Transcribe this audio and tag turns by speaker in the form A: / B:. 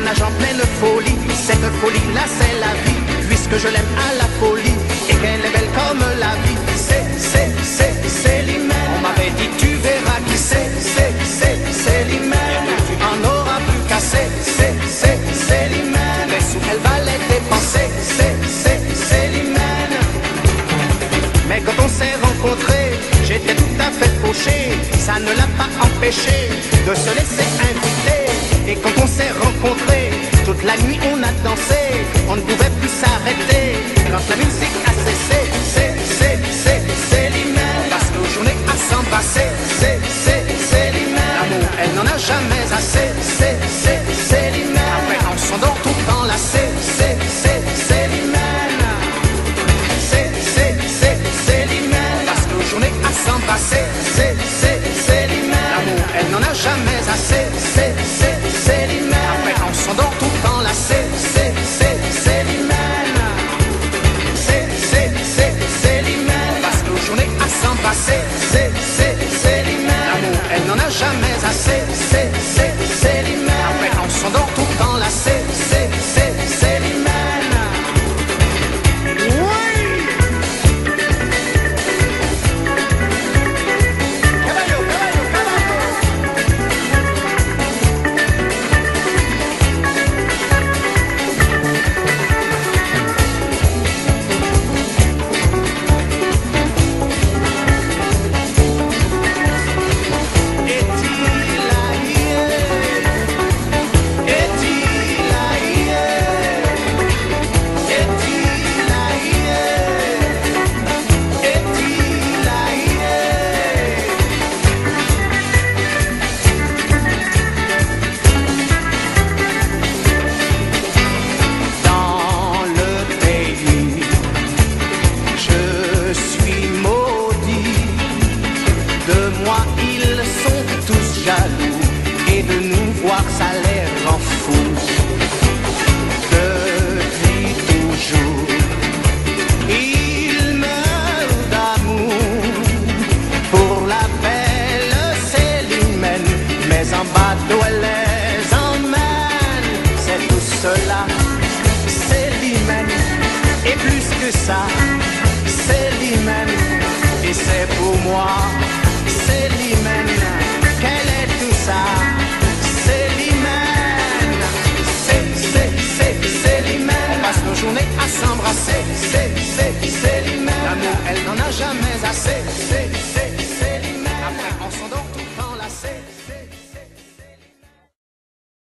A: nage en pleine folie. Cette folie-là, c'est la vie, puisque je l'aime à la folie et qu'elle est belle comme la vie. C'est l'hymen. On m'avait dit, tu verras qui c'est l'hymen. Tu en auras plus qu'à c'est l'hymen. Les sous, elle va les dépenser, c'est l'hymen. Mais quand on s'est rencontrés, j'étais tout à fait fauché. Ça ne l'a pas empêché de se laisser inviter. Et quand on s'est rencontrés, toute la nuit on a dansé. On ne pouvait plus s'arrêter. Quand la musique a cessé, c'est l'hymen. On passe nos journées à s'embrasser, c'est l'hymen. L'amour, elle n'en a jamais assez, c'est l'hymen. Après on s'endort tout enlacé, c'est l'hymen. C'est l'hymen. On passe nos journées à s'embrasser, c'est l'hymen. L'amour, elle n'en a jamais assez, c'est l'hymen. Après on s'endort tout enlacé, c'est l'hymen. C'est l'hymen. On passe nos journées à s'embrasser, c'est l'hymen. L'amour, elle n'en a jamais assez, c'est l'hymen. Après on s'endort tout enlacé, c'est l'hymen. Et de nous voir ça les rend fous. Depuis toujours ils meurent d'amour pour la belle Célimène. Mais en bateau elle les emmène. C'est tout cela, Célimène. Et plus que ça, Célimène. Et c'est pour moi, Célimène, qu'elle est tout ça, c'est l'hymen. C'est l'hymen. On passe nos journées à s'embrasser, c'est l'hymen.